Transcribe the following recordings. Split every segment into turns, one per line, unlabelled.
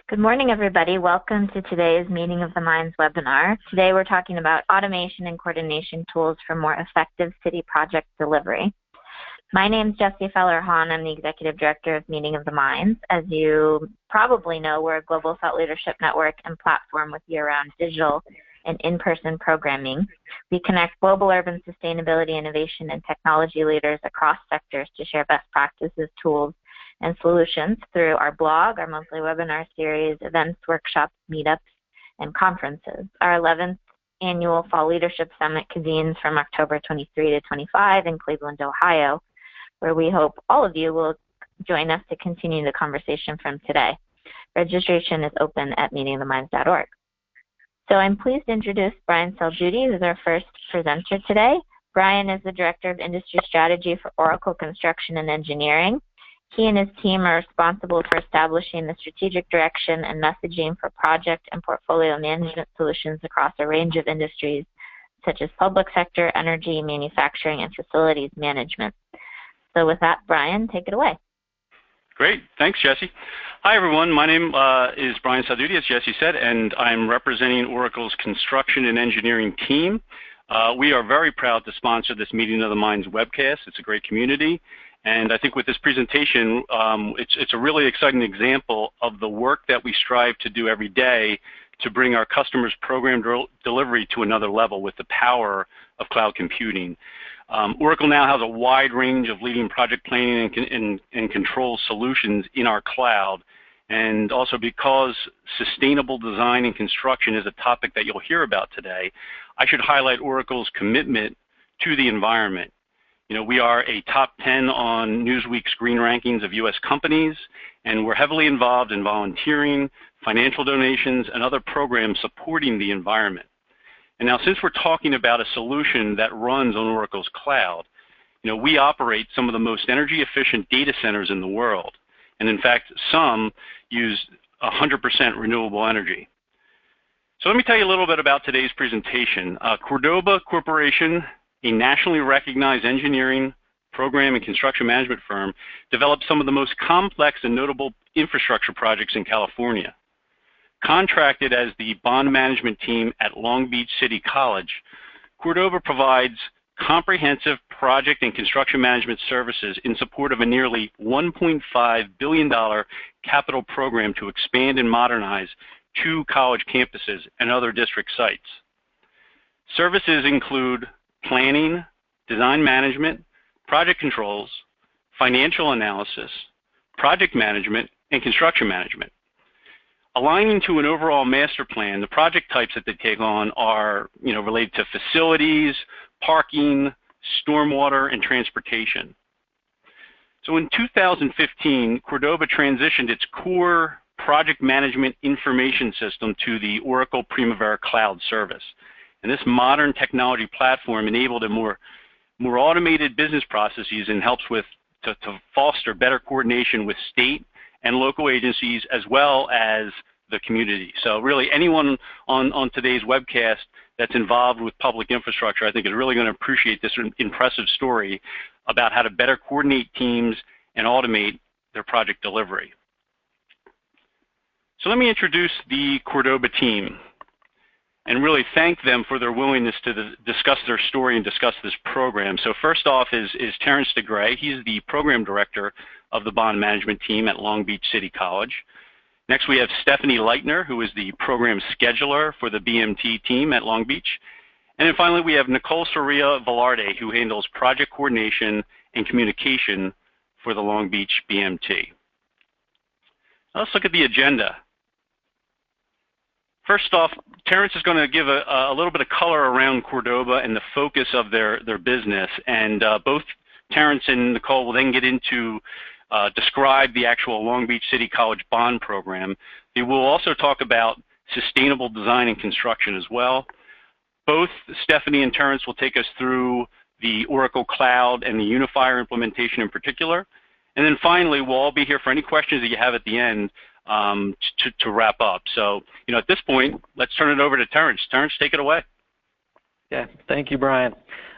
Good morning, everybody. Welcome to today's Meeting of the Minds webinar. Today we're talking about automation and coordination tools for more effective city project delivery. My name is Jessie Feller-Hahn. I'm the Executive Director of Meeting of the Minds. As you probably know, we're a global thought leadership network and platform with year-round digital and in-person programming. We connect global urban sustainability, innovation, and technology leaders across sectors to share best practices, tools, and solutions through our blog, our monthly webinar series, events, workshops, meetups, and conferences. Our 11th annual Fall Leadership Summit convenes from October 23 to 25 in Cleveland, Ohio, where we hope all of you will join us to continue the conversation from today. Registration is open at meetingoftheminds.org. So I'm pleased to introduce Brian Saljuti, who's our first presenter today. Brian is the Director of Industry Strategy for Oracle Construction and Engineering. He and his team are responsible for establishing the strategic direction and messaging for project and portfolio management solutions across a range of industries, such as public sector, energy, manufacturing, and facilities management. So with that, Brian, take it away.
Great. Thanks, Jessie. Hi, everyone. My name is Brian Saljuti, as Jessie said, and I'm representing Oracle's construction and engineering team. We are very proud to sponsor this Meeting of the Minds webcast. It's a great community. And I think with this presentation, it's a really exciting example of the work that we strive to do every day to bring our customers' program delivery to another level with the power of cloud computing. Oracle now has a wide range of leading project planning and control solutions in our cloud. And also because sustainable design and construction is a topic that you'll hear about today, I should highlight Oracle's commitment to the environment. You know, we are a top 10 on Newsweek's green rankings of U.S. companies, and we're heavily involved in volunteering, financial donations, and other programs supporting the environment. And now, since we're talking about a solution that runs on Oracle's cloud, you know, we operate some of the most energy-efficient data centers in the world. And in fact, some use 100% renewable energy. So let me tell you a little bit about today's presentation. Cordoba Corporation, a nationally recognized engineering, program, and construction management firm, developed some of the most complex and notable infrastructure projects in California. Contracted as the bond management team at Long Beach City College, Cordoba provides comprehensive project and construction management services in support of a nearly $1.5 billion capital program to expand and modernize 2 college campuses and other district sites. Services include planning, design management, project controls, financial analysis, project management, and construction management. Aligning to an overall master plan, the project types that they take on are, related to facilities, parking, stormwater, and transportation. So in 2015, Cordoba transitioned its core project management information system to the Oracle Primavera cloud service. And this modern technology platform enabled a more automated business processes and helps to foster better coordination with state and local agencies as well as the community. So really anyone on today's webcast that's involved with public infrastructure, I think is really going to appreciate this impressive story about how to better coordinate teams and automate their project delivery. So let me introduce the Cordoba team and really thank them for their willingness to discuss their story and discuss this program. So first off is Terrence DeGray. He's the program director of the bond management team at Long Beach City College. Next we have Stephanie Leitner, who is the program scheduler for the BMT team at Long Beach. And then finally we have Nicole Soria Velarde, who handles project coordination and communication for the Long Beach BMT. Now let's look at the agenda. First off, Terrence is going to give a little bit of color around Cordoba and the focus of their business. And both Terrence and Nicole will then get into describe the actual Long Beach City College bond program. They will also talk about sustainable design and construction as well. Both Stephanie and Terrence will take us through the Oracle Cloud and the Unifier implementation in particular. And then finally, we'll all be here for any questions that you have at the end to wrap up. So, at this point, let's turn it over to Terrence. Terrence, take it away.
Yeah, thank you, Brian.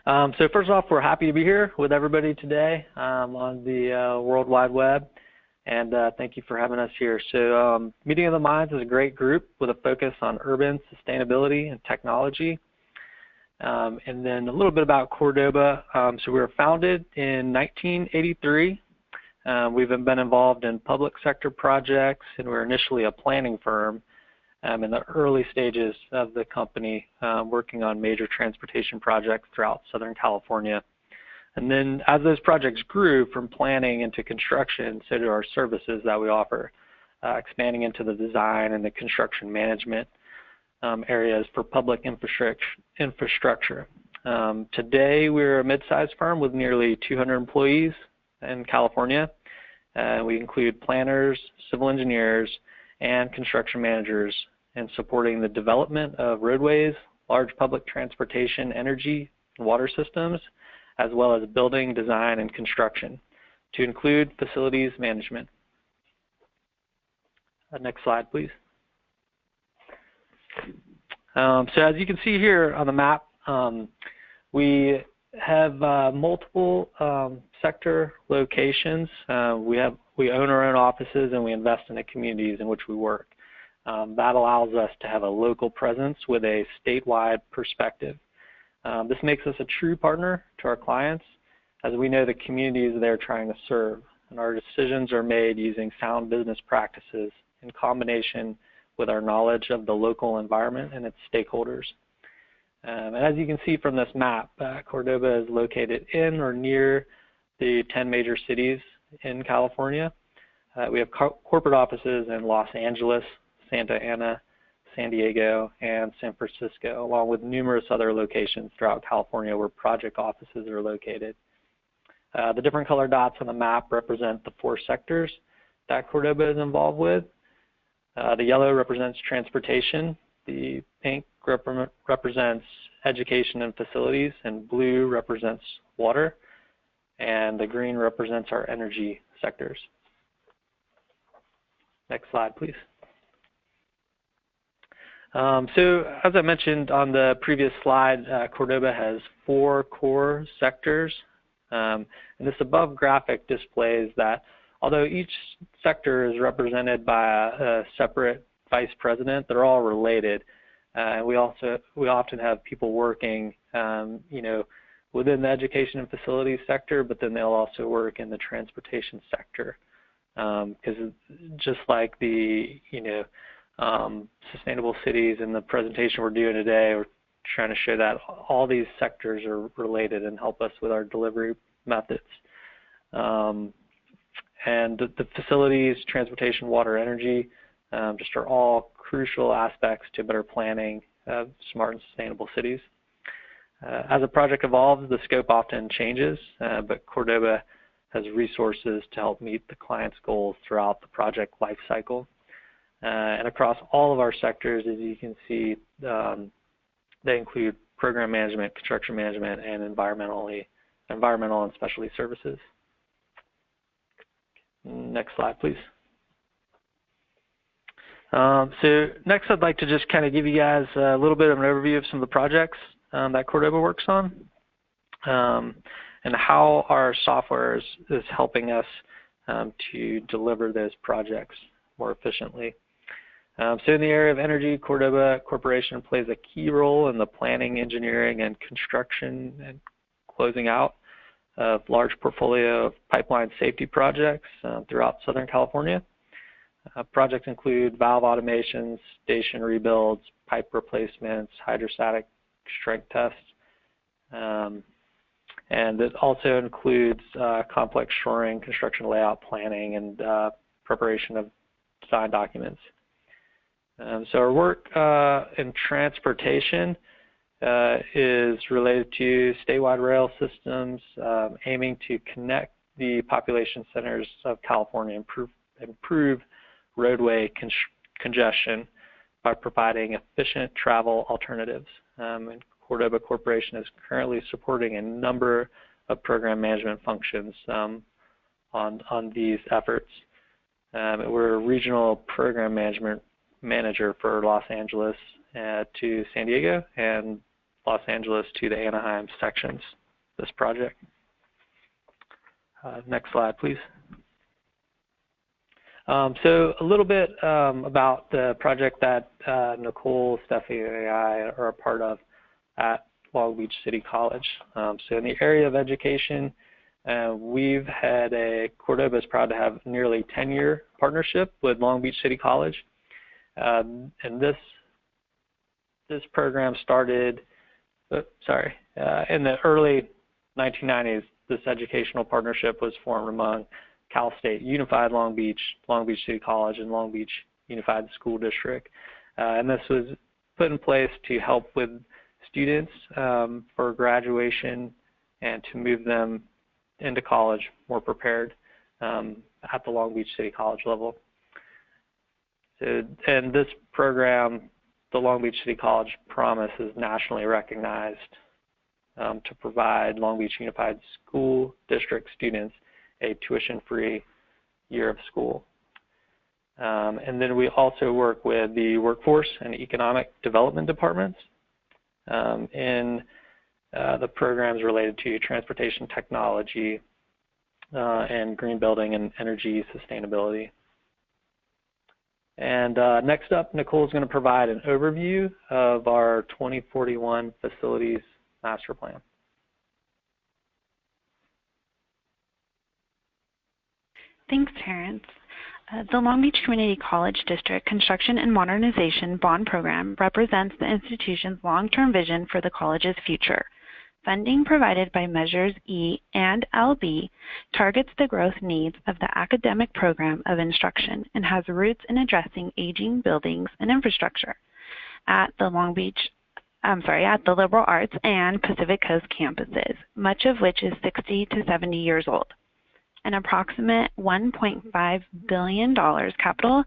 So first off, we're happy to be here with everybody today on the World Wide Web. and thank you for having us here. So Meeting of the Minds is a great group with a focus on urban sustainability and technology. And then a little bit about Cordoba. So we were founded in 1983. We've been involved in public sector projects, and we were initially a planning firm in the early stages of the company, working on major transportation projects throughout Southern California. And then as those projects grew from planning into construction, so do our services that we offer, expanding into the design and the construction management areas for public infrastructure. Today, we're a mid-sized firm with nearly 200 employees in California. We include planners, civil engineers, and construction managers in supporting the development of roadways, large public transportation, energy, and water systems, as well as building, design, and construction, to include facilities management. Next slide, please. So as you can see here on the map, we have multiple sector locations. We own our own offices, and we invest in the communities in which we work. That allows us to have a local presence with a statewide perspective. This makes us a true partner to our clients, as we know the communities they're trying to serve, and our decisions are made using sound business practices in combination with our knowledge of the local environment and its stakeholders. And as you can see from this map, Cordoba is located in or near the 10 major cities in California. We have corporate offices in Los Angeles, Santa Ana, San Diego, and San Francisco, along with numerous other locations throughout California where project offices are located. The different color dots on the map represent the 4 sectors that Cordoba is involved with. The yellow represents transportation, the pink represents education and facilities, and blue represents water, and the green represents our energy sectors. Next slide, please. So as I mentioned on the previous slide, Cordoba has 4 core sectors. And this above graphic displays that although each sector is represented by a separate vice president, they're all related. We often have people working, within the education and facilities sector, but then they'll also work in the transportation sector. Because just like the, sustainable cities in the presentation we're doing today, we're trying to show that all these sectors are related and help us with our delivery methods. And the facilities, transportation, water, energy, just are all crucial aspects to better planning of smart and sustainable cities. As a project evolves, the scope often changes, but Cordoba has resources to help meet the client's goals throughout the project life cycle. And across all of our sectors, as you can see, they include program management, construction management, and environmental and specialty services. Next slide, please. So next I'd like to just kind of give you guys a little bit of an overview of some of the projects that Cordoba works on, and how our software is helping us to deliver those projects more efficiently. So in the area of energy, Cordoba Corporation plays a key role in the planning, engineering, and construction and closing out of large portfolio of pipeline safety projects throughout Southern California. Projects include valve automations, station rebuilds, pipe replacements, hydrostatic strength tests, and it also includes complex shoring, construction layout planning, and preparation of design documents. So our work in transportation is related to statewide rail systems, aiming to connect the population centers of California, improve roadway congestion by providing efficient travel alternatives. And Cordoba Corporation is currently supporting a number of program management functions on these efforts. We're a regional program management manager for Los Angeles to San Diego and Los Angeles to the Anaheim sections of this project. Next slide, please. So a little bit about the project that Nicole, Stephanie, and I are a part of at Long Beach City College. So in the area of education, we've had Cordoba is proud to have nearly 10-year partnership with Long Beach City College. And this program started, in the early 1990s. This educational partnership was formed among Cal State, Unified Long Beach City College, and Long Beach Unified School District. And this was put in place to help with students for graduation and to move them into college more prepared at the Long Beach City College level. So, and this program, the Long Beach City College Promise, is nationally recognized to provide Long Beach Unified School District students a tuition-free year of school. And then we also work with the workforce and economic development departments in the programs related to transportation technology and green building and energy sustainability. And next up, Nicole is going to provide an overview of our 2041 Facilities Master Plan.
Thanks, Terrence. The Long Beach Community College District Construction and Modernization Bond Program represents the institution's long-term vision for the college's future. Funding provided by Measures E and LB targets the growth needs of the academic program of instruction and has roots in addressing aging buildings and infrastructure at the the liberal arts and Pacific Coast campuses, much of which is 60 to 70 years old. An approximate $1.5 billion capital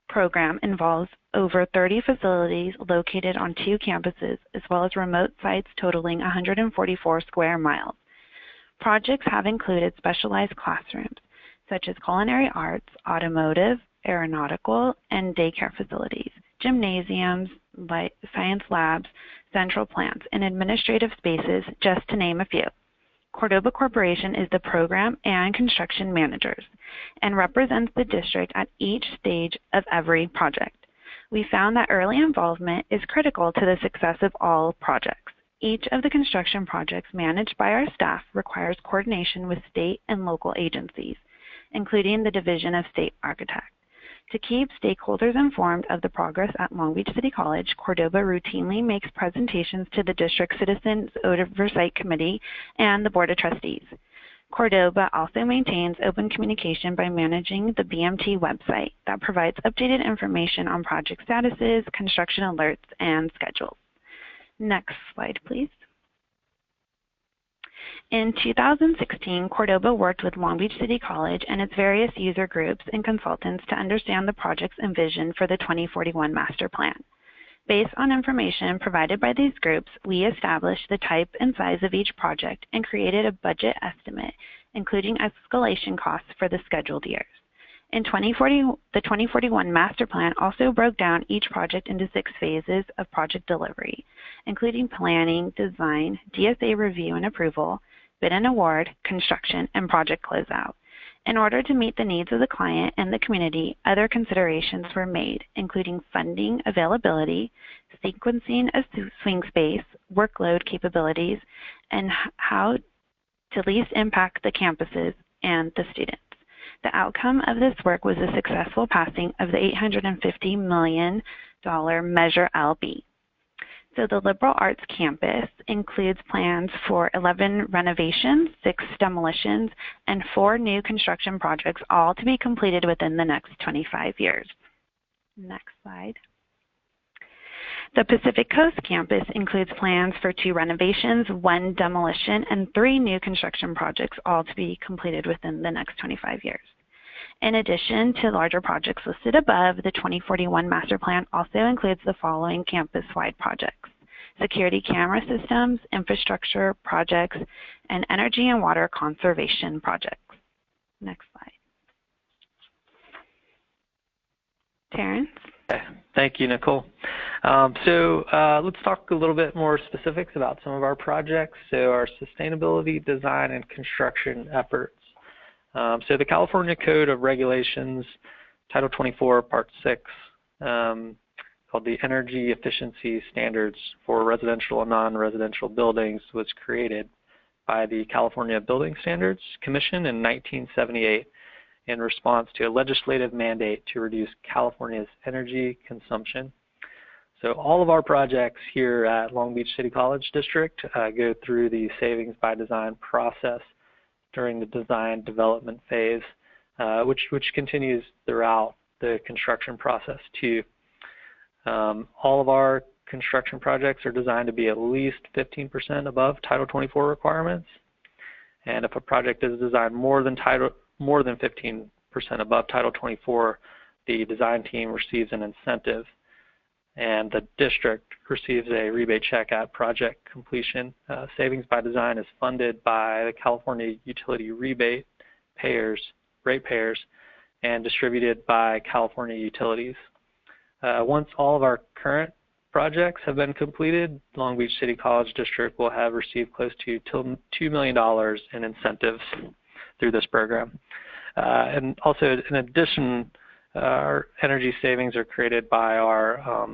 program involves over 30 facilities located on 2 campuses, as well as remote sites totaling 144 square miles. Projects have included specialized classrooms, such as culinary arts, automotive, aeronautical, and daycare facilities, gymnasiums, science labs, central plants, and administrative spaces, just to name a few. Cordoba Corporation is the program and construction managers and represents the district at each stage of every project. We found that early involvement is critical to the success of all projects. Each of the construction projects managed by our staff requires coordination with state and local agencies, including the Division of State Architects. To keep stakeholders informed of the progress at Long Beach City College, Cordoba routinely makes presentations to the District Citizens Oversight Committee and the Board of Trustees. Cordoba also maintains open communication by managing the BMT website that provides updated information on project statuses, construction alerts, and schedules. Next slide, please. In 2016, Cordoba worked with Long Beach City College and its various user groups and consultants to understand the projects and vision for the 2041 Master Plan. Based on information provided by these groups, we established the type and size of each project and created a budget estimate, including escalation costs for the scheduled years. In the 2041 Master Plan also broke down each project into 6 phases of project delivery, including planning, design, DSA review and approval, bid and award, construction, and project closeout. In order to meet the needs of the client and the community, other considerations were made, including funding availability, sequencing of swing space, workload capabilities, and how to least impact the campuses and the students. The outcome of this work was the successful passing of the $850 million Measure LB. So the Liberal Arts Campus includes plans for 11 renovations, 6 demolitions, and 4 new construction projects, all to be completed within the next 25 years. Next slide. The Pacific Coast Campus includes plans for 2 renovations, 1 demolition, and 3 new construction projects, all to be completed within the next 25 years. In addition to larger projects listed above, the 2041 Master Plan also includes the following campus-wide projects: security camera systems, infrastructure projects, and energy and water conservation projects. Next slide. Terrence?
Okay. Thank you, Nicole. Let's talk a little bit more specifics about some of our projects. So our sustainability, design, and construction efforts. So the California Code of Regulations Title 24, Part 6, called the Energy Efficiency Standards for Residential and Non-Residential Buildings, was created by the California Building Standards Commission in 1978 in response to a legislative mandate to reduce California's energy consumption. So all of our projects here at Long Beach City College District go through the Savings by Design process during the design development phase, which continues throughout the construction process too. All of our construction projects are designed to be at least 15% above Title 24 requirements. And if a project is designed more than 15% above Title 24, the design team receives an incentive, and the district receives a rebate check at project completion. Savings by Design is funded by the California utility rate payers, and distributed by California Utilities. Once all of our current projects have been completed, Long Beach City College District will have received close to $2 million in incentives through this program. And also, in addition, our energy savings are created by our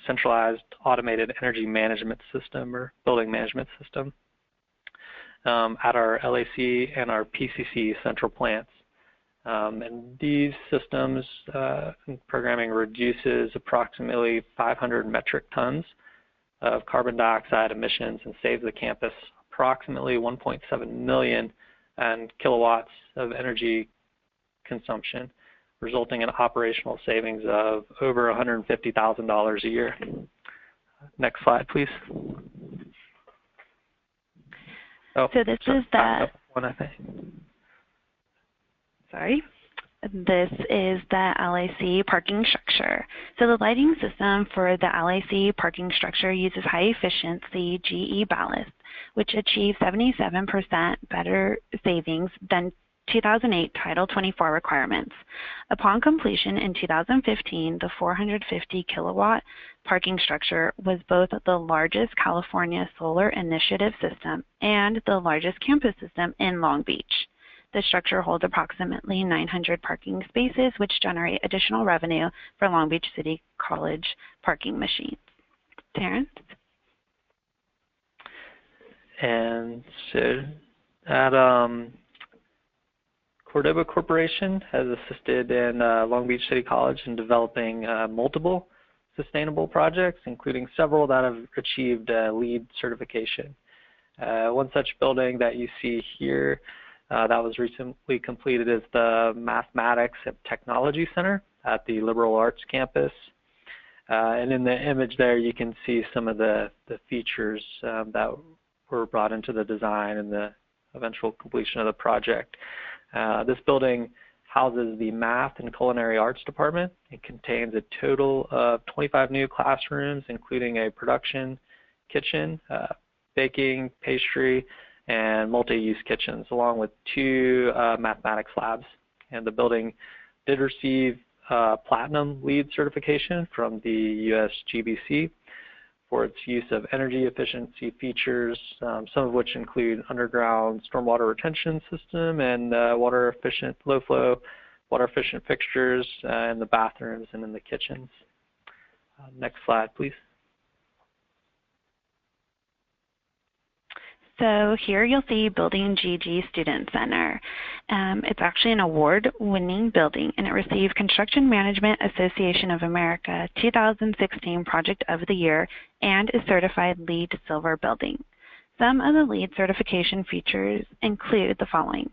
centralized automated energy management system or building management system at our LAC and our PCC central plants. And these systems programming reduces approximately 500 metric tons of carbon dioxide emissions and saves the campus approximately 1.7 million kilowatts of energy consumption, resulting in operational savings of over $150,000 a year. Next slide, please. Oh,
so this is the
one, I think.
Sorry. This is the LAC parking structure. So the lighting system for the LAC parking structure uses high efficiency GE ballast, which achieves 77% better savings than 2008 Title 24 requirements. Upon completion in 2015, the 450 kilowatt parking structure was both the largest California solar initiative system and the largest campus system in Long Beach. The structure holds approximately 900 parking spaces, which generate additional revenue for Long Beach City College parking machines. Terrence?
And so at Cordoba Corporation has assisted in Long Beach City College in developing multiple sustainable projects, including several that have achieved LEED certification. One such building that you see here that was recently completed is the Mathematics and Technology Center at the Liberal Arts campus. And in the image there, you can see some of the features that were brought into the design and the eventual completion of the project. This building houses the Math and Culinary Arts Department. It contains a total of 25 new classrooms, including a production kitchen, baking, pastry, and multi-use kitchens, along with 2 mathematics labs. And the building did receive Platinum LEED certification from the USGBC for its use of energy efficiency features, some of which include underground stormwater retention system and water efficient, low flow, water efficient fixtures in the bathrooms and in the kitchens. Next slide, please.
So here you'll see Building GG Student Center. It's actually an award-winning building, and it received Construction Management Association of America 2016 Project of the Year and is certified LEED Silver building. Some of the LEED certification features include the following.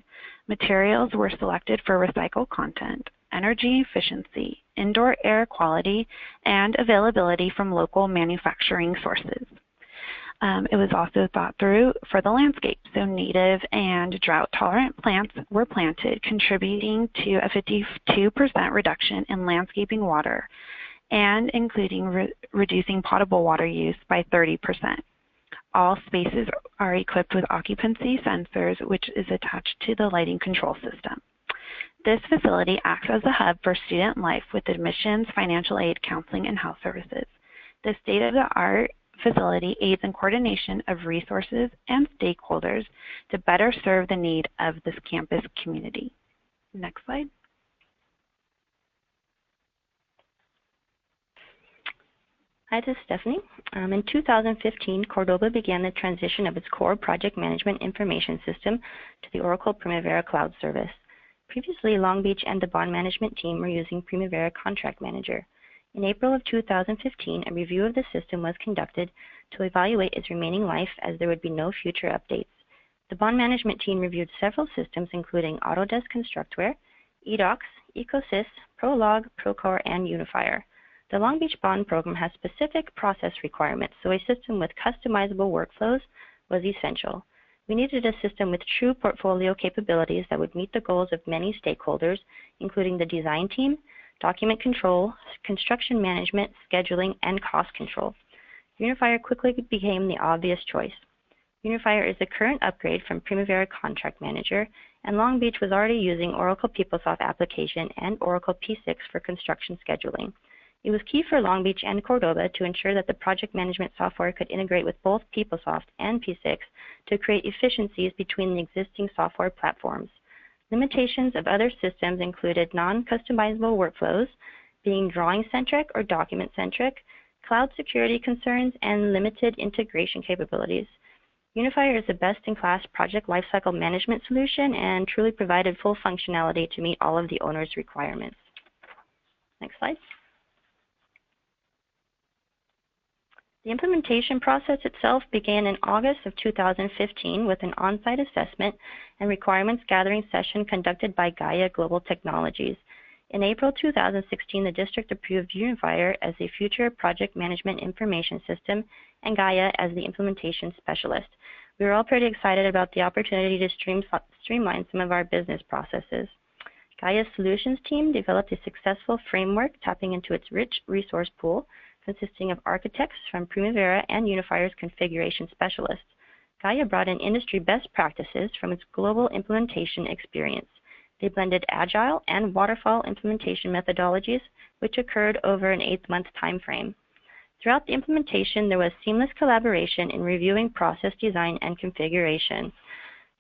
Materials were selected for recycled content, energy efficiency, indoor air quality, and availability from local manufacturing sources. It was also thought through for the landscape, so native and drought-tolerant plants were planted, contributing to a 52% reduction in landscaping water and including reducing potable water use by 30%. All spaces are equipped with occupancy sensors, which is attached to the lighting control system. This facility acts as a hub for student life with admissions, financial aid, counseling, and health services. The state-of-the-art facility aids in coordination of resources and stakeholders to better serve the need of this campus community. Next slide.
Hi, this is Stephanie. In 2015, Cordoba began the transition of its core project management information system to the Oracle Primavera cloud service. Previously, Long Beach and the bond management team were using Primavera Contract Manager. In April of 2015, a review of the system was conducted to evaluate its remaining life as there would be no future updates. The bond management team reviewed several systems including Autodesk Constructware, eDocs, EcoSys, ProLog, Procore, and Unifier. The Long Beach Bond Program has specific process requirements, so a system with customizable workflows was essential. We needed a system with true portfolio capabilities that would meet the goals of many stakeholders, including the design team, document control, construction management, scheduling, and cost control. Unifier quickly became the obvious choice. Unifier is the current upgrade from Primavera Contract Manager, and Long Beach was already using Oracle PeopleSoft application and Oracle P6 for construction scheduling. It was key for Long Beach and Cordoba to ensure that the project management software could integrate with both PeopleSoft and P6 to create efficiencies between the existing software platforms. Limitations of other systems included non-customizable workflows, being drawing-centric or document-centric, cloud security concerns, and limited integration capabilities. Unifier is the best-in-class project lifecycle management solution and truly provided full functionality to meet all of the owner's requirements. Next slide. The implementation process itself began in August of 2015 with an on-site assessment and requirements gathering session conducted by Gaia Global Technologies. In April 2016, the district approved Unifier as a future project management information system and Gaia as the implementation specialist. We were all pretty excited about the opportunity to streamline some of our business processes. Gaia's solutions team developed a successful framework tapping into its rich resource pool consisting of architects from Primavera and Unifier's configuration specialists. Gaia brought in industry best practices from its global implementation experience. They blended agile and waterfall implementation methodologies, which occurred over an 8-month time frame. Throughout the implementation, there was seamless collaboration in reviewing process design and configuration.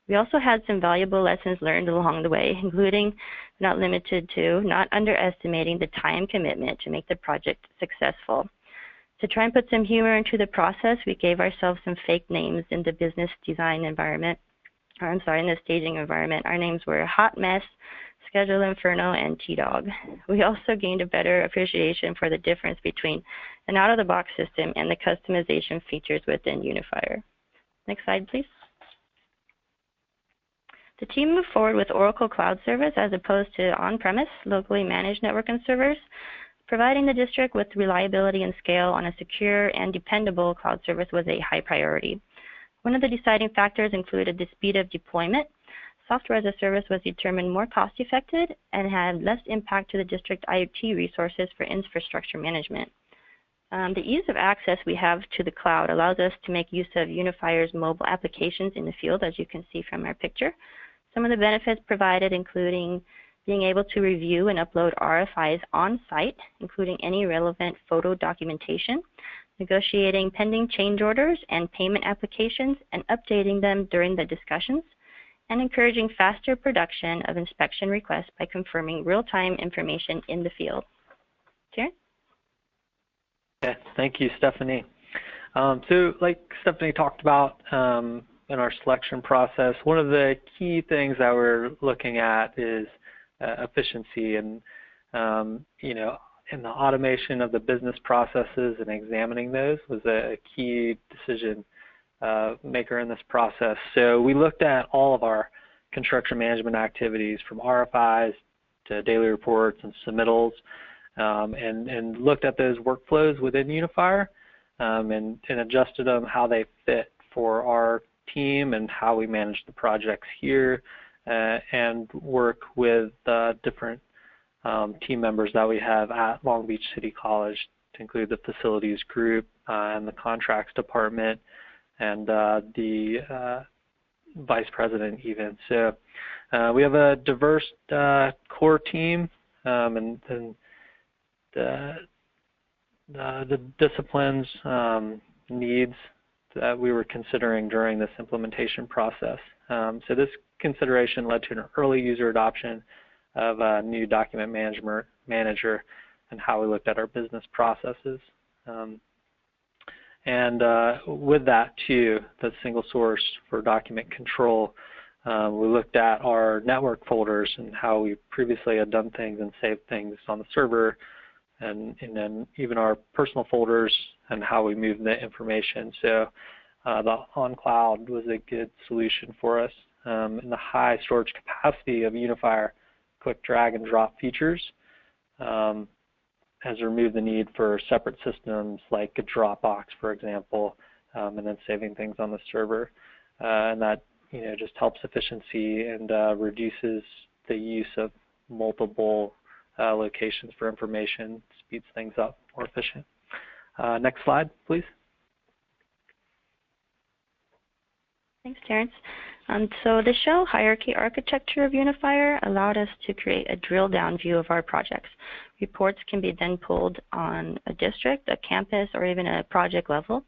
We also had some valuable lessons learned along the way, including, not limited to, not underestimating the time commitment to make the project successful. To try and put some humor into the process, we gave ourselves some fake names in the business design environment, in the staging environment. Our names were Hot Mess, Schedule Inferno, and T-Dog. We also gained a better appreciation for the difference between an out-of-the-box system and the customization features within Unifier. Next slide, please. The team moved forward with Oracle Cloud Service as opposed to on-premise, locally managed network and servers, providing the district with reliability and scale on a secure and dependable cloud service was a high priority. One of the deciding factors included the speed of deployment. Software as a service was determined more cost-effective and had less impact to the district IT resources for infrastructure management. The ease of access we have to the cloud allows us to make use of Unifier's mobile applications in the field, as you can see from our picture. Some of the benefits provided including being able to review and upload RFIs on-site, including any relevant photo documentation, negotiating pending change orders and payment applications and updating them during the discussions, and encouraging faster production of inspection requests by confirming real-time information in the field. Karen?
Okay, thank you, Stephanie. So like Stephanie talked about in our selection process, one of the key things that we're looking at is efficiency and, in the automation of the business processes and examining those was a key decision maker in this process. So we looked at all of our construction management activities from RFIs to daily reports and submittals and looked at those workflows within Unifier and adjusted them how they fit for our team and how we manage the projects here and work with different team members that we have at Long Beach City College to include the facilities group and the contracts department and the vice president even. So we have a diverse core team and the disciplines needs that we were considering during this implementation process. So this consideration led to an early user adoption of a new document manager and how we looked at our business processes. And with that too, the single source for document control, we looked at our network folders and how we previously had done things and saved things on the server, and then even our personal folders and how we move the information. So the on-cloud was a good solution for us. And the high storage capacity of Unifier quick drag and drop features has removed the need for separate systems like a Dropbox, for example, and then saving things on the server. And that just helps efficiency and reduces the use of multiple locations for information, speeds things up, more efficient. Next slide, please.
Thanks, Terrence. So the shell hierarchy architecture of Unifier allowed us to create a drill-down view of our projects. Reports can be then pulled on a district, a campus, or even a project level.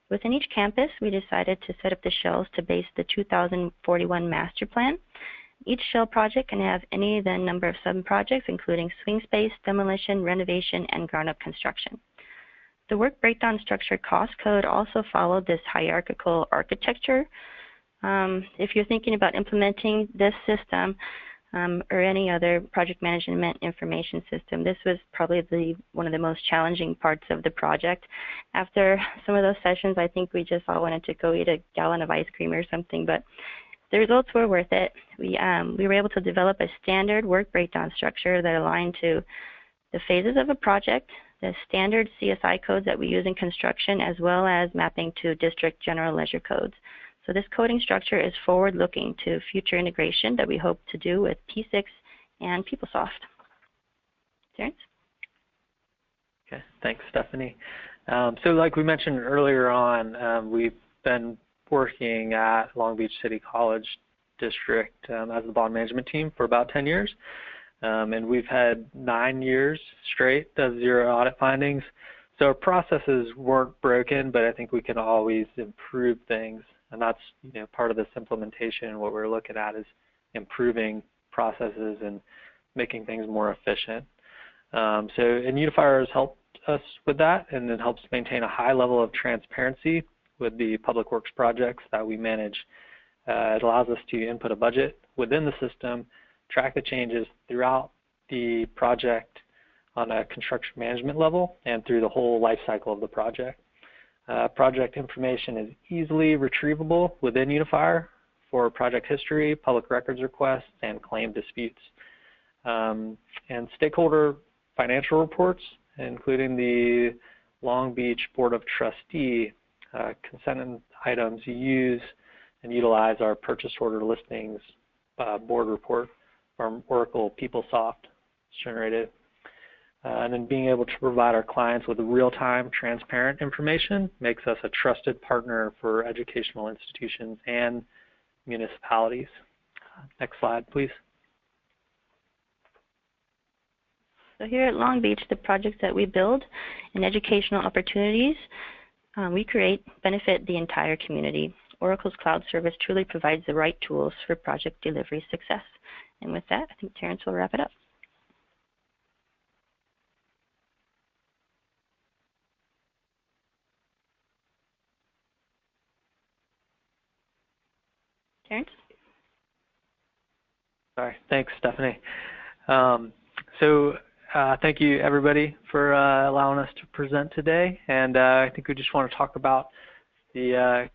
Within each campus, we decided to set up the shells to base the 2041 master plan. Each shell project can have any then number of sub-projects, including swing space, demolition, renovation, and ground-up construction. The work breakdown structure cost code also followed this hierarchical architecture. If you're thinking about implementing this system or any other project management information system, this was probably one of the most challenging parts of the project. After some of those sessions, I think we just all wanted to go eat a gallon of ice cream or something, but the results were worth it. We were able to develop a standard work breakdown structure that aligned to the phases of a project, the standard CSI codes that we use in construction, as well as mapping to district general ledger codes. So this coding structure is forward-looking to future integration that we hope to do with P6 and PeopleSoft. Terrence?
Okay, thanks, Stephanie. So like we mentioned earlier on, we've been working at Long Beach City College District as the bond management team for about 10 years. And we've had 9 years straight of zero audit findings. So our processes weren't broken, but I think we can always improve things. And that's part of this implementation. What we're looking at is improving processes and making things more efficient. And Unifier has helped us with that, and it helps maintain a high level of transparency with the public works projects that we manage. It allows us to input a budget within the system, track the changes throughout the project on a construction management level and through the whole life cycle of the project. Project information is easily retrievable within Unifier for project history, public records requests, and claim disputes. And stakeholder financial reports, including the Long Beach Board of Trustee consent items, use and utilize our purchase order listings board report from Oracle PeopleSoft generated. And then being able to provide our clients with real-time, transparent information makes us a trusted partner for educational institutions and municipalities. Next slide, please.
So here at Long Beach, the projects that we build and educational opportunities we create benefit the entire community. Oracle's cloud service truly provides the right tools for project delivery success. And with that, I think Terrence will wrap it up. Terrence?
Sorry, thanks, Stephanie. Thank you, everybody, for allowing us to present today. And I think we just want to talk about the,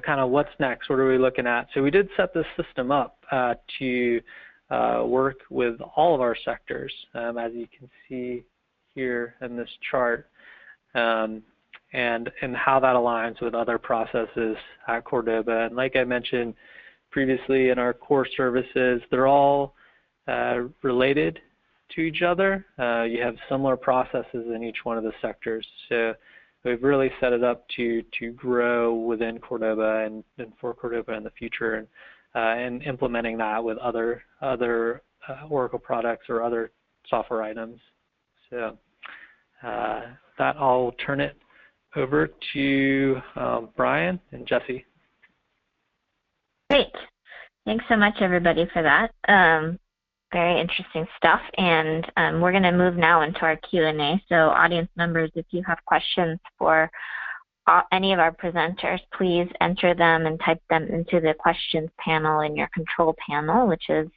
kind of what's next. What are we looking at? So we did set this system up to work with all of our sectors, as you can see here in this chart, and how that aligns with other processes at Cordoba. And like I mentioned previously in our core services, they're all related to each other. You have similar processes in each one of the sectors. So we've really set it up to grow within Cordoba and for Cordoba in the future, and implementing that with other Oracle products or other software items. So that I'll turn it over to Brian and Jesse.
Great. Thanks so much, everybody, for that. Very interesting stuff. And we're going to move now into our Q&A. So audience members, if you have questions for any of our presenters, please enter them and type them into the questions panel in your control panel, which is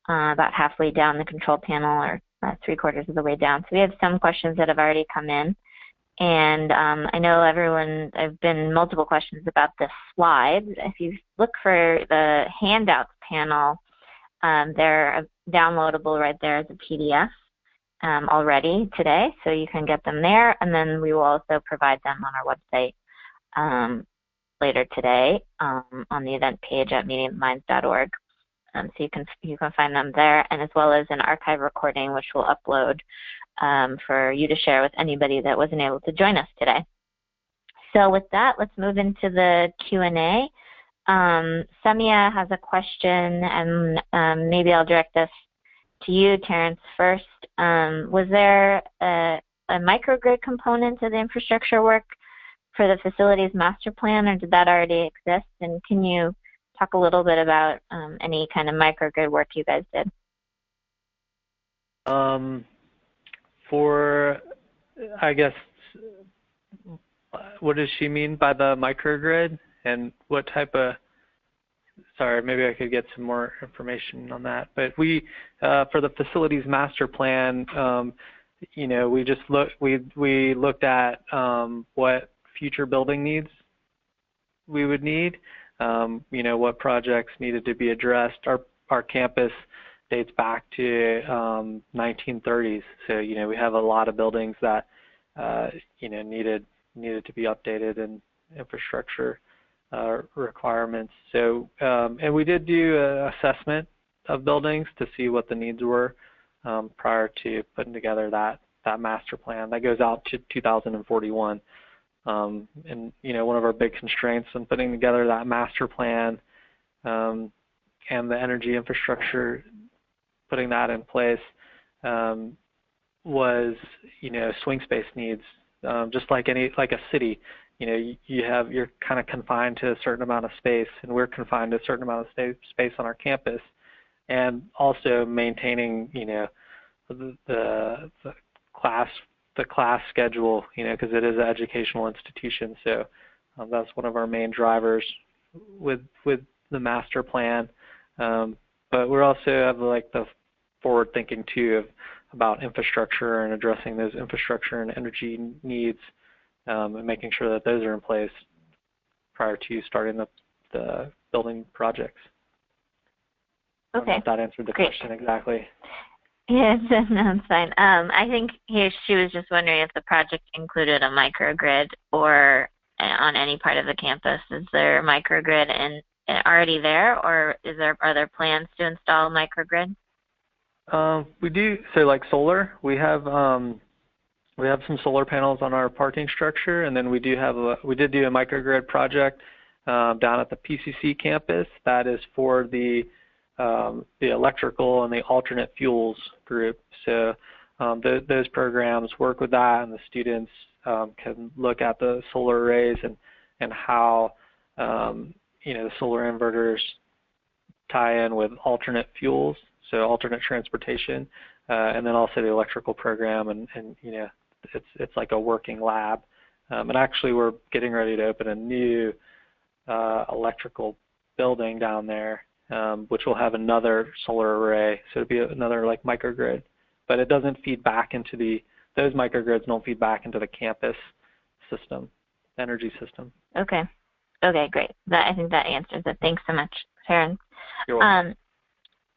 about halfway down the control panel, or 3/4 of the way down. So we have some questions that have already come in. And I know there've been multiple questions about the slides. If you look for the handouts panel, they're downloadable right there as a PDF already today, so you can get them there. And then we will also provide them on our website later today on the event page at meetingoftheminds.org. So you can find them there, and as well as an archive recording, which we'll upload for you to share with anybody that wasn't able to join us today. So with that, let's move into the Q&A. Samia has a question, and maybe I'll direct this to you, Terrence, first. Was there a microgrid component to the infrastructure work for the facilities master plan, or did that already exist? And can you talk a little bit about any kind of microgrid work you guys did?
I guess, what does she mean by the microgrid, and what type of, sorry, maybe I could get some more information on that. But we, for the facilities master plan, you know, we looked at what future building needs we would need, you know, what projects needed to be addressed. Our campus dates back to 1930s, so you know we have a lot of buildings that you know needed to be updated and infrastructure requirements. So and we did do an assessment of buildings to see what the needs were prior to putting together that master plan that goes out to 2041. And you know, one of our big constraints in putting together that master plan and the energy infrastructure, putting that in place, was, you know, swing space needs. Just like a city, you know, you're kind of confined to a certain amount of space, and we're confined to a certain amount of space on our campus, and also maintaining, you know, the class schedule, you know, because it is an educational institution. So that's one of our main drivers with the master plan. But we also have like the forward thinking too about infrastructure and addressing those infrastructure and energy needs, and making sure that those are in place prior to starting the building projects.
Okay.
I don't know if that answered the question exactly.
Yes, no, it's fine. I think she was just wondering if the project included a microgrid or on any part of the campus. Is there a microgrid already there, or are there plans to install a microgrid?
We do. So like solar, we have some solar panels on our parking structure, and then we did do a microgrid project down at the PCC campus. That is for the electrical and the alternate fuels group. So those programs work with that, and the students can look at the solar arrays and how you know, the solar inverters tie in with alternate fuels, so alternate transportation, and then also the electrical program, and you know, it's like a working lab. And actually, we're getting ready to open a new electrical building down there, which will have another solar array. So it'll be another like microgrid, but it doesn't feed back into those microgrids don't feed back into the campus system, energy system.
Okay. Okay, great. I think that answers it. Thanks so much, Terrence.
You're welcome.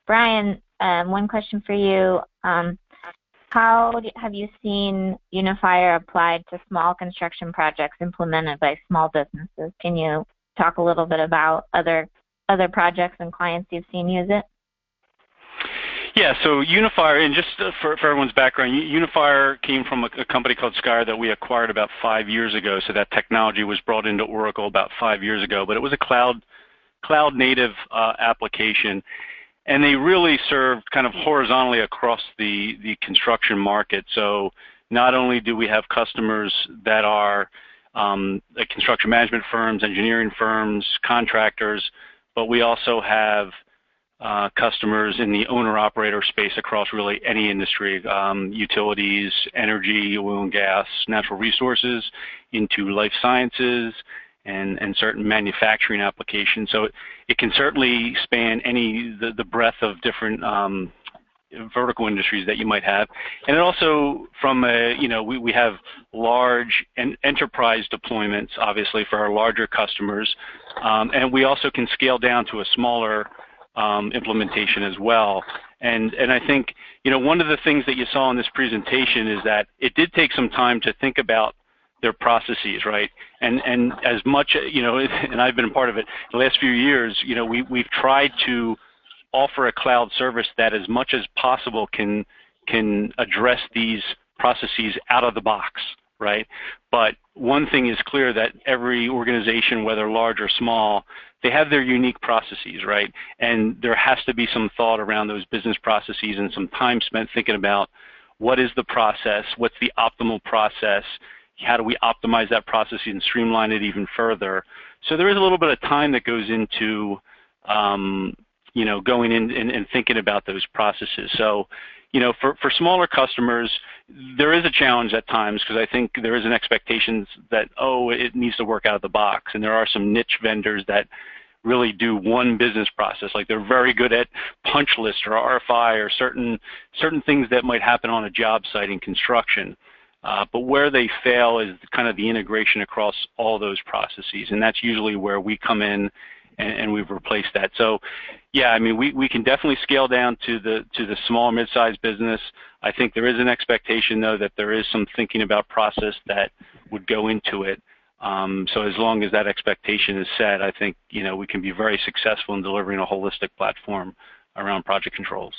Brian, one question for you. How have you seen Unifier applied to small construction projects implemented by small businesses? Can you talk a little bit about other projects and clients you've seen use it?
Yeah, so Unifier, and just for everyone's background, Unifier came from a company called Skyr that we acquired about 5 years ago. So that technology was brought into Oracle about 5 years ago, but it was a cloud native application. And they really served kind of horizontally across the construction market. So not only do we have customers that are like construction management firms, engineering firms, contractors, but we also have customers in the owner-operator space across really any industry, utilities, energy, oil and gas, natural resources, into life sciences, and certain manufacturing applications. So it can certainly span the breadth of different vertical industries that you might have. And it also, from a, we have large enterprise deployments, obviously, for our larger customers. And we also can scale down to a smaller implementation as well. And I think, one of the things that you saw in this presentation is that it did take some time to think about their processes, right? And as much, and I've been a part of it the last few years, we've tried to offer a cloud service that as much as possible can address these processes out of the box, right? But one thing is clear, that every organization, whether large or small, they have their unique processes, right? And there has to be some thought around those business processes and some time spent thinking about what is the process, what's the optimal process, how do we optimize that process and streamline it even further. So there is a little bit of time that goes into going in and thinking about those processes. So, for smaller customers, there is a challenge at times, because I think there is an expectation that, it needs to work out of the box. And there are some niche vendors that really do one business process. Like, they're very good at punch list or RFI or certain things that might happen on a job site in construction. But where they fail is kind of the integration across all those processes. And that's usually where we come in and we've replaced that. So, yeah, I mean, we can definitely scale down to the small, mid-sized business. I think there is an expectation, though, that there is some thinking about process that would go into it. So as long as that expectation is set, I think, we can be very successful in delivering a holistic platform around project controls.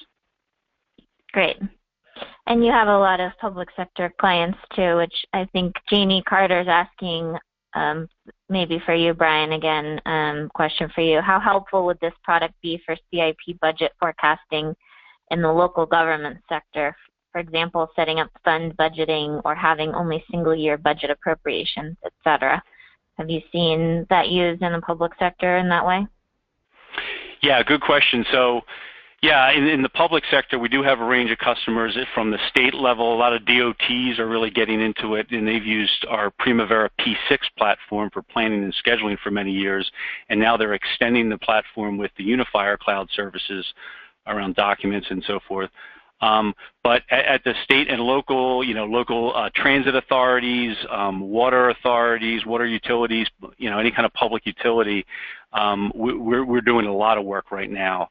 Great. And you have a lot of public sector clients, too, which I think Jamie Carter's asking, maybe for you, Brian, again, question for you. How helpful would this product be for CIP budget forecasting in the local government sector? For example, setting up fund budgeting or having only single-year budget appropriations, et cetera. Have you seen that used in the public sector in that way?
Yeah, good question. So, yeah, in the public sector, we do have a range of customers from the state level. A lot of DOTs are really getting into it, and they've used our Primavera P6 platform for planning and scheduling for many years, and now they're extending the platform with the Unifier cloud services around documents and so forth. But at the state and local, local transit authorities, water authorities, water utilities, any kind of public utility, we're doing a lot of work right now.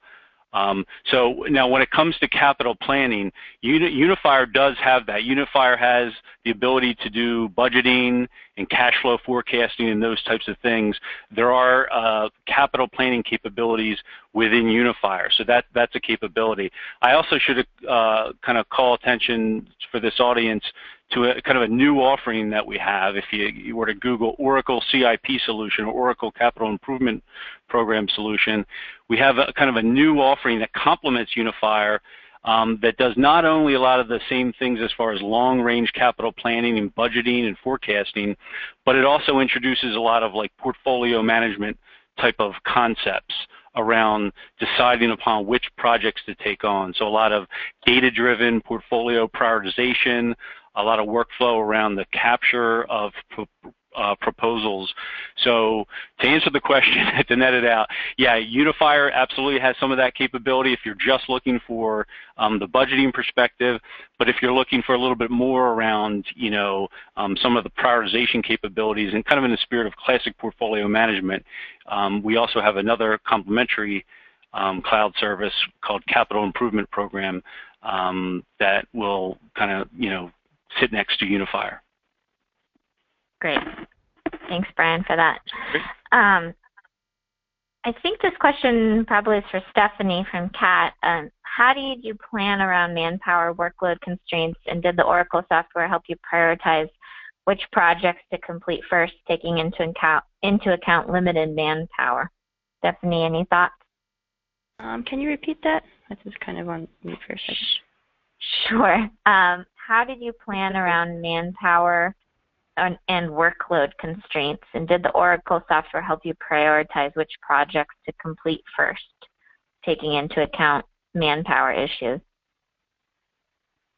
So now when it comes to capital planning, Unifier does have that. Unifier has the ability to do budgeting and cash flow forecasting and those types of things. There are capital planning capabilities within Unifier, so that's a capability. I also should kind of call attention for this audience to a kind of a new offering that we have. If you were to Google Oracle CIP solution or Oracle Capital Improvement Program solution, we have a kind of a new offering that complements Unifier that does not only a lot of the same things as far as long-range capital planning and budgeting and forecasting, but it also introduces a lot of like portfolio management type of concepts around deciding upon which projects to take on. So a lot of data-driven portfolio prioritization, a lot of workflow around the capture of proposals. So to answer the question, to net it out, yeah, Unifier absolutely has some of that capability if you're just looking for the budgeting perspective. But if you're looking for a little bit more around, some of the prioritization capabilities and kind of in the spirit of classic portfolio management, we also have another complementary cloud service called Capital Improvement Program that will kind of, sit next to Unifier.
Great. Thanks, Brian, for that. I think this question probably is for Stephanie from Kat. How did you plan around manpower workload constraints, and did the Oracle software help you prioritize which projects to complete first, taking into account limited manpower? Stephanie, any thoughts?
Can you repeat that? I was kind of on mute for a second.
Sure. How did you plan around manpower and workload constraints, and did the Oracle software help you prioritize which projects to complete first? taking into account manpower issues?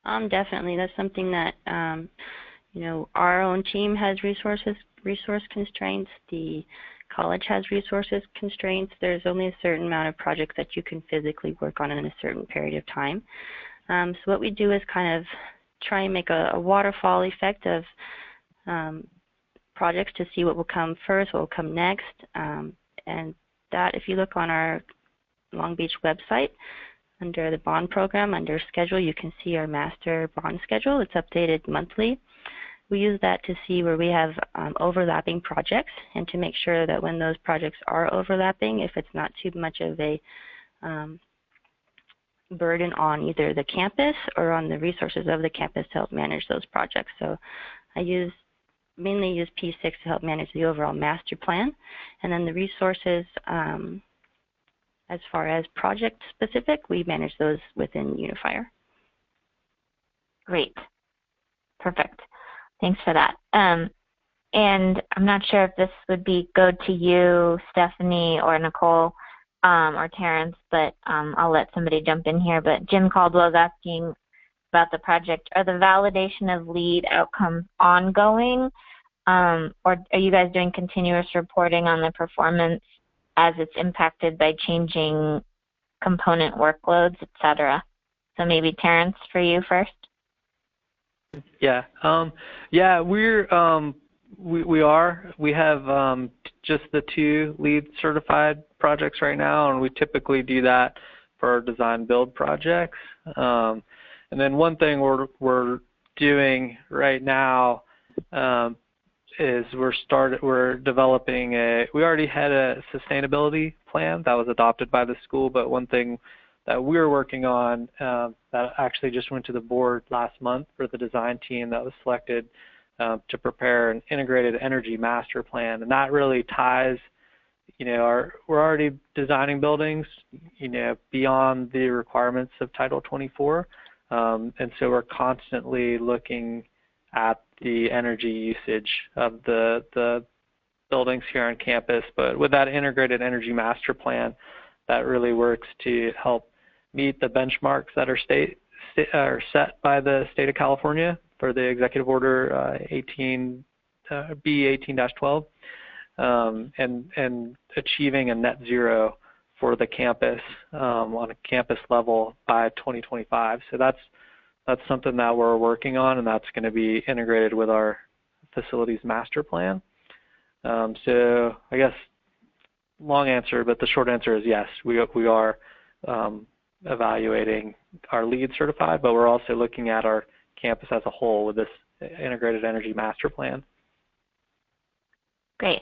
Definitely. That's something that, you know, our own team has resource constraints. The college has resources constraints. There's only a certain amount of projects that you can physically work on in a certain period of time. So what we do is kind of try and make a waterfall effect of projects to see what will come first, what will come next. And that, if you look on our Long Beach website, under the bond program, under schedule, you can see our master bond schedule. It's updated monthly. We use that to see where we have overlapping projects and to make sure that when those projects are overlapping, if it's not too much of a burden on either the campus or on the resources of the campus to help manage those projects. So I mainly use P6 to help manage the overall master plan, and then the resources as far as project specific, we manage those within Unifier.
Great. Perfect. Thanks for that. And I'm not sure if this would go to you, Stephanie, or Nicole, or Terrence, but I'll let somebody jump in here. But Jim Caldwell is asking about the project. Are the validation of LEED outcomes ongoing, or are you guys doing continuous reporting on the performance as it's impacted by changing component workloads, et cetera? So maybe Terrence, for you first.
Yeah, we have just the 2 LEED certified projects right now, and we typically do that for our design build projects. And then one thing we're doing right now is we're developing we already had a sustainability plan that was adopted by the school, but one thing that we're working on that actually just went to the board last month for the design team that was selected to prepare an integrated energy master plan. And that really ties, you know, we're already designing buildings, you know, beyond the requirements of Title 24. And so we're constantly looking at the energy usage of the buildings here on campus. But with that integrated energy master plan, that really works to help meet the benchmarks that are set by the state of California for the Executive Order B18-12, and achieving a net zero for the campus on a campus level by 2025. So that's something that we're working on, and that's going to be integrated with our facilities master plan. So I guess long answer, but the short answer is yes, we are evaluating our LEED certified, but we're also looking at our campus as a whole with this integrated energy master plan.
Great.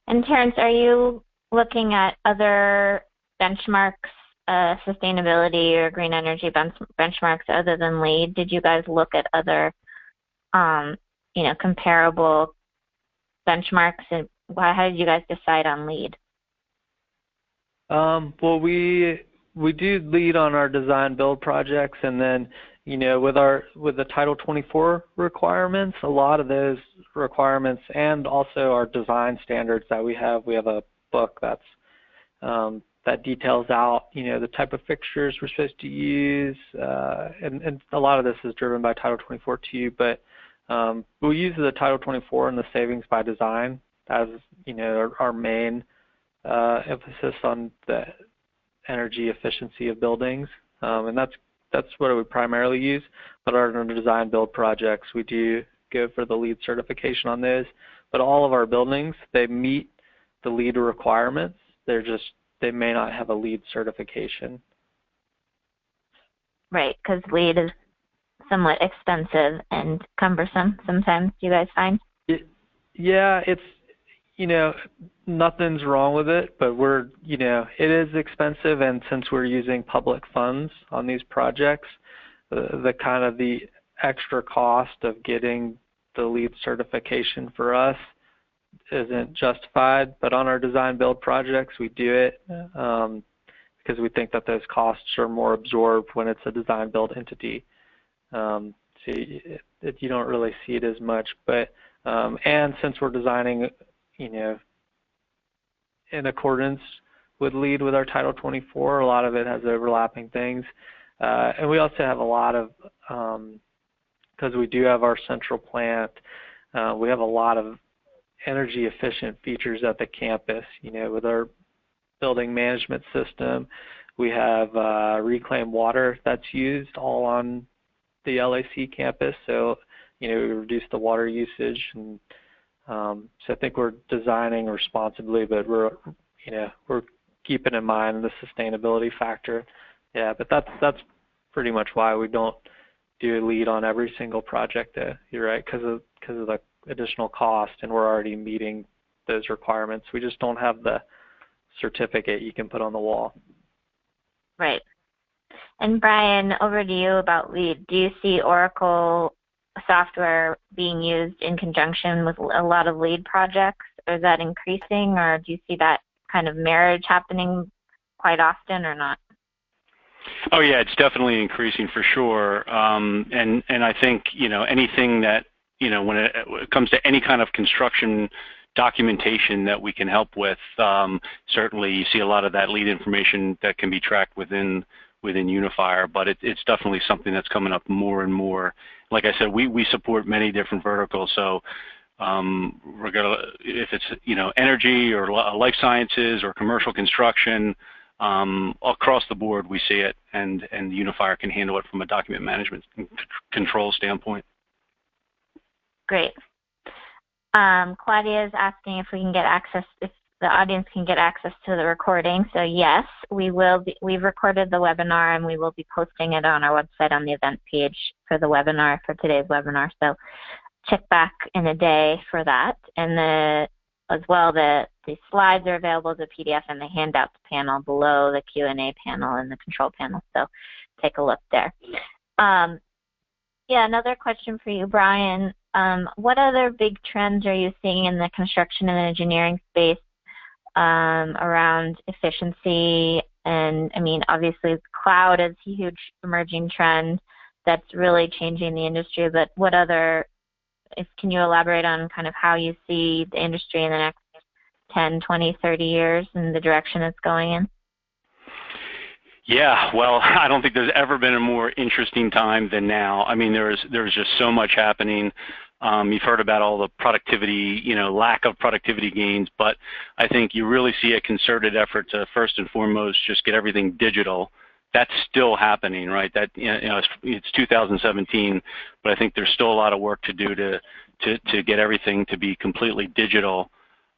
And Terrence, are you looking at other benchmarks, sustainability or green energy benchmarks other than LEED? Did you guys look at other, you know, comparable benchmarks, and how did you guys decide on LEED?
Well, we do LEED on our design build projects, and then, you know, with the Title 24 requirements, a lot of those requirements, and also our design standards that we have a book that's that details out, you know, the type of fixtures we're supposed to use, and a lot of this is driven by Title 24 too. But we use the Title 24 and the savings by design as, you know, our main emphasis on the energy efficiency of buildings, and that's what we primarily use. But our design build projects, we do go for the LEED certification on those. But all of our buildings, they meet the LEED requirements. They may not have a LEED certification.
Right, because LEED is somewhat expensive and cumbersome sometimes, do you guys find?
Yeah, it's, you know, nothing's wrong with it, but you know, it is expensive, and since we're using public funds on these projects, the extra cost of getting the LEED certification for us isn't justified. But on our design build projects, we do it because we think that those costs are more absorbed when it's a design build entity. So you don't really see it as much. But and since we're designing, you know, in accordance would lead with our Title 24. A lot of it has overlapping things. And we also have a lot of, because we do have our central plant, we have a lot of energy efficient features at the campus. You know, with our building management system, we have reclaimed water that's used all on the LAC campus. So, you know, we reduce the water usage, and so I think we're designing responsibly, but we're keeping in mind the sustainability factor. Yeah, but that's pretty much why we don't do a lead on every single project. You're right, because of the additional cost, and we're already meeting those requirements. We just don't have the certificate you can put on the wall.
Right. And Brian, over to you about LEED. Do you see Oracle software being used in conjunction with a lot of LEED projects? Or is that increasing, or do you see that kind of marriage happening quite often or not?
Oh yeah, it's definitely increasing for sure. And I think, you know, anything that, you know, when it comes to any kind of construction documentation that we can help with, certainly you see a lot of that LEED information that can be tracked within Unifier, but it's definitely something that's coming up more and more. Like I said, we support many different verticals, so if it's, you know, energy or life sciences or commercial construction, across the board we see it, and Unifier can handle it from a document management control standpoint.
Great. Claudia is asking if we can get access, if the audience can get access to the recording. So yes, we will be, we've recorded the webinar and we will be posting it on our website on the event page for the webinar, for today's webinar. So check back in a day for that. And as well, the slides are available as a PDF in the handouts panel below the Q&A panel and the control panel. So take a look there. Yeah, another question for you, Brian. What other big trends are you seeing in the construction and engineering space around efficiency? And I mean, obviously cloud is a huge emerging trend that's really changing the industry, but what other, can you elaborate on kind of how you see the industry in the next 10, 20, 30 years and the direction it's going in?
Yeah, well, I don't think there's ever been a more interesting time than now. I mean, there's just so much happening. You've heard about all the productivity, you know, lack of productivity gains, but I think you really see a concerted effort to first and foremost just get everything digital. That's still happening, right? That, you know, it's 2017, but I think there's still a lot of work to do to get everything to be completely digital.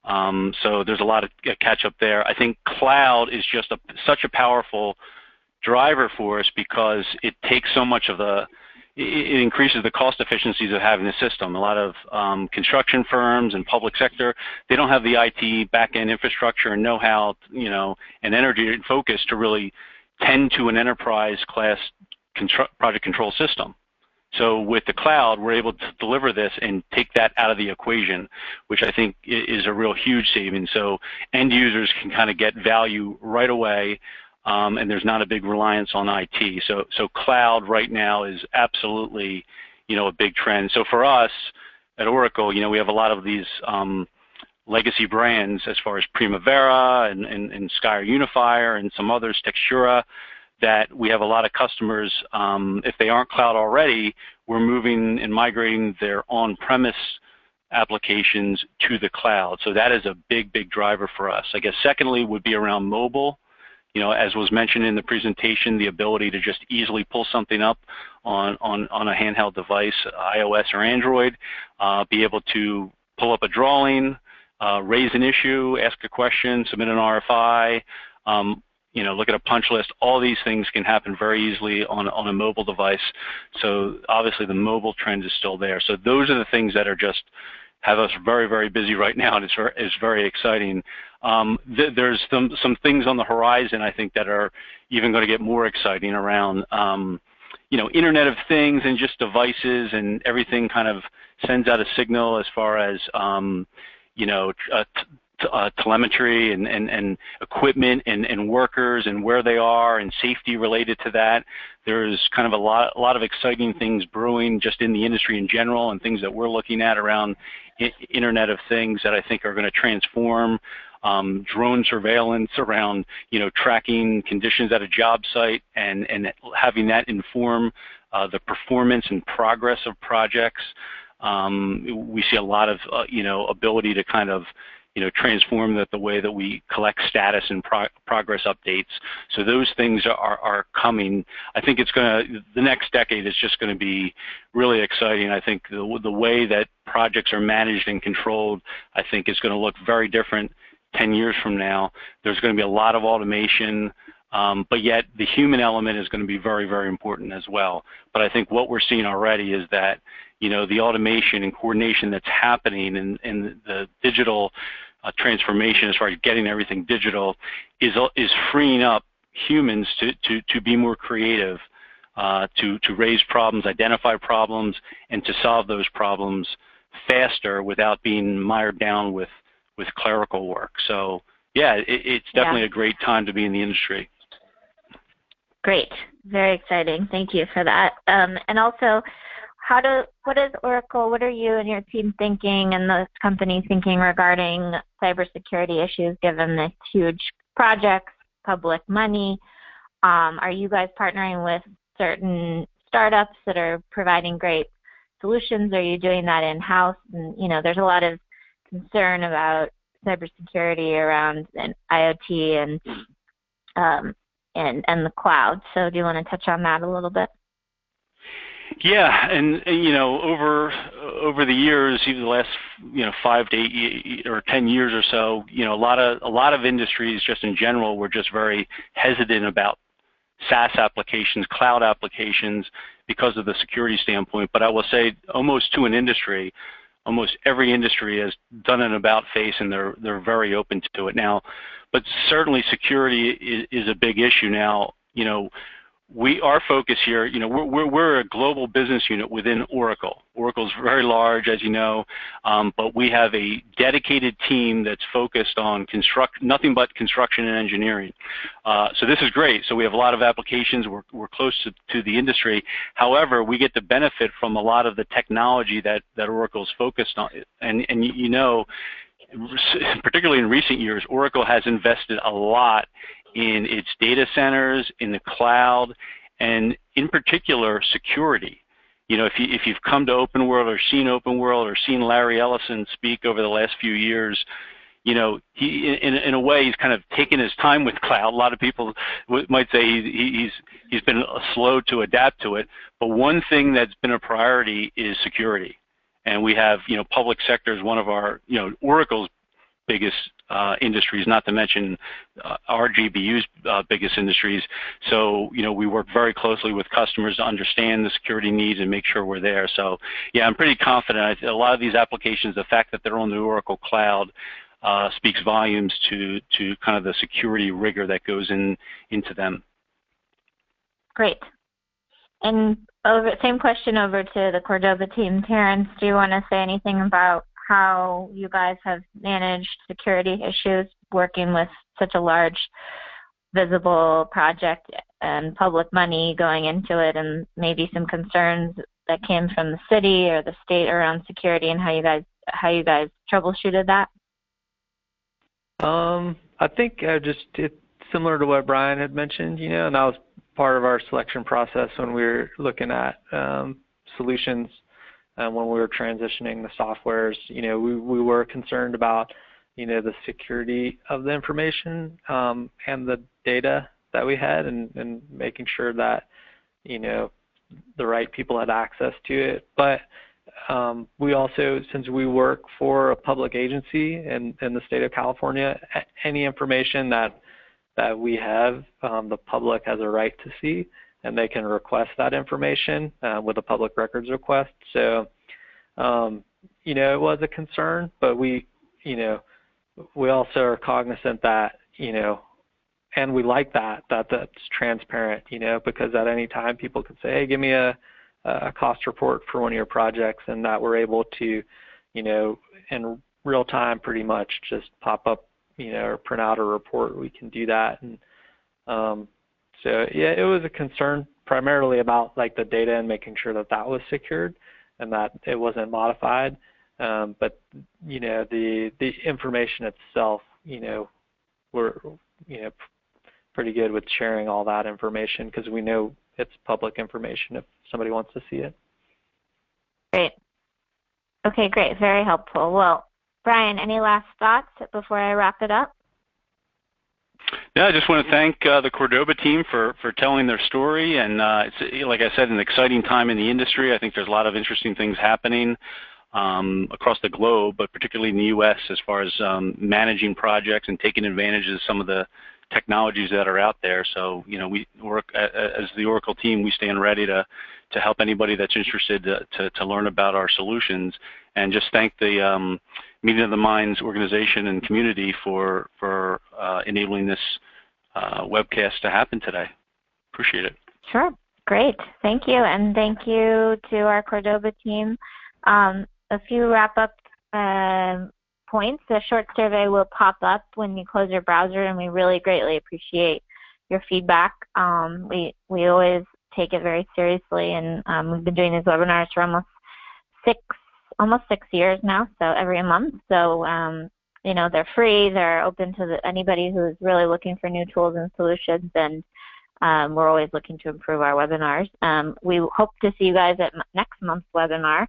So there's a lot of catch up there. I think cloud is just such a powerful driver for us because it takes so much of it increases the cost efficiencies of having a system. A lot of construction firms and public sector, they don't have the IT back-end infrastructure and know-how, you know, and energy and focus to really tend to an enterprise class project control system. So with the cloud, we're able to deliver this and take that out of the equation, which I think is a real huge saving. So end users can kind of get value right away, and there's not a big reliance on IT. So cloud right now is absolutely, you know, a big trend. So for us at Oracle, you know, we have a lot of these legacy brands as far as Primavera and Sky or Unifier and some others, Textura, that we have a lot of customers, if they aren't cloud already, we're moving and migrating their on-premise applications to the cloud. So that is a big, big driver for us. I guess secondly would be around mobile. You know, as was mentioned in the presentation, the ability to just easily pull something up on a handheld device, iOS or Android, be able to pull up a drawing, raise an issue, ask a question, submit an RFI, you know, look at a punch list. All these things can happen very easily on a mobile device. So obviously the mobile trend is still there. So those are the things that are just have us very, very busy right now, and it's very exciting. There's some things on the horizon, I think, that are even going to get more exciting around, you know, Internet of Things and just devices, and everything kind of sends out a signal as far as, you know, telemetry and equipment and workers and where they are and safety related to that. There's kind of a lot of exciting things brewing just in the industry in general, and things that we're looking at around Internet of Things that I think are going to transform drone surveillance around, tracking conditions at a job site and having that inform the performance and progress of projects. We see a lot of, ability to kind of, transform the way that we collect status and progress updates. So those things are coming. I think the next decade is just going to be really exciting. I think the way that projects are managed and controlled, I think is going to look very different 10 years from now. There's going to be a lot of automation, but yet the human element is going to be very, very important as well. But I think what we're seeing already is that, the automation and coordination that's happening in the digital transformation as far as getting everything digital is freeing up humans to be more creative, to raise problems, identify problems, and to solve those problems faster without being mired down with clerical work. So yeah, it's definitely a great time to be in the industry.
Great, very exciting. Thank you for that. And also, what is Oracle, what are you and your team thinking and the company thinking regarding cybersecurity issues given the huge projects, public money? Are you guys partnering with certain startups that are providing great solutions? Are you doing that in-house? And, there's a lot of concern about cybersecurity around IoT and the cloud. So do you want to touch on that a little bit?
Yeah, and over the years, even the last 5 to 8 or 10 years or so, a lot of industries just in general were just very hesitant about SaaS applications, cloud applications, because of the security standpoint. But I will say, almost to an industry, almost every industry has done an about face, and they're very open to it now. But certainly, security is a big issue now. Our focus here, we're a global business unit within Oracle. Oracle's very large, as you know, but we have a dedicated team that's focused on nothing but construction and engineering. So this is great. So we have a lot of applications. We're close to the industry. However, we get the benefit from a lot of the technology that Oracle's focused on. And particularly in recent years, Oracle has invested a lot in its data centers, in the cloud, and in particular, security. If you've come to Open World or seen Open World or seen Larry Ellison speak over the last few years, he, in a way, he's kind of taken his time with cloud. A lot of people might say he's been slow to adapt to it, but one thing that's been a priority is security. And we have, public sector is one of our, Oracle's biggest industries, not to mention RGBU's biggest industries. So, we work very closely with customers to understand the security needs and make sure we're there. So, yeah, I'm pretty confident. A lot of these applications, the fact that they're on the Oracle Cloud speaks volumes to kind of the security rigor that goes into them. Great.
And same question over to the Cordoba team. Terrence, do you want to say anything about how you guys have managed security issues working with such a large, visible project and public money going into it, and maybe some concerns that came from the city or the state around security, and how you guys troubleshooted that?
I think it's similar to what Brian had mentioned, and that was part of our selection process when we were looking at solutions. When we were transitioning the softwares, we were concerned about, the security of the information and the data that we had, and making sure that, the right people had access to it. But we also, since we work for a public agency in the state of California, any information that we have, the public has a right to see, and they can request that information with a public records request. So, it was a concern, but we also are cognizant that, and we like that's transparent, because at any time people could say, hey, give me a cost report for one of your projects, and that we're able to, in real time pretty much just pop up, or print out a report. We can do that. And so, yeah, it was a concern primarily about like the data and making sure that was secured and that it wasn't modified. But, the information itself, we're pretty good with sharing all that information because we know it's public information if somebody wants to see it.
Great. Okay, great. Very helpful. Well, Brian, any last thoughts before I wrap it up?
Yeah, I just want to thank the Cordoba team for telling their story. And it's, like I said, an exciting time in the industry. I think there's a lot of interesting things happening across the globe, but particularly in the U.S. as far as managing projects and taking advantage of some of the technologies that are out there. So, we work as the Oracle team, we stand ready to help anybody that's interested to learn about our solutions. And just thank the Meeting of the Minds organization and community for enabling this webcast to happen today. Appreciate it.
Sure. Great. Thank you. And thank you to our Cordoba team. A few wrap-up points. A short survey will pop up when you close your browser, and we really greatly appreciate your feedback. We always take it very seriously, and we've been doing these webinars for almost six years now, so every month. So, they're free. They're open to anybody who's really looking for new tools and solutions, and we're always looking to improve our webinars. We hope to see you guys at next month's webinar,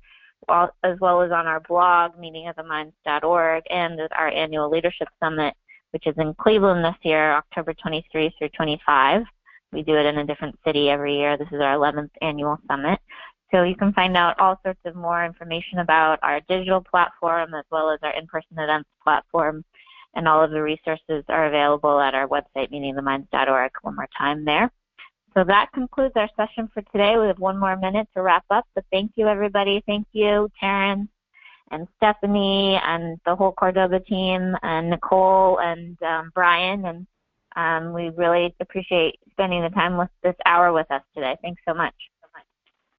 as well as on our blog, meetingoftheminds.org, and at our annual Leadership Summit, which is in Cleveland this year, October 23 through 25. We do it in a different city every year. This is our 11th annual summit. So you can find out all sorts of more information about our digital platform as well as our in-person events platform, and all of the resources are available at our website, meetingoftheminds.org. One more time there. So that concludes our session for today. We have one more minute to wrap up, but thank you, everybody. Thank you, Terrence and Stephanie and the whole Cordoba team and Nicole and Brian. And we really appreciate spending the time with this hour with us today. Thanks so much.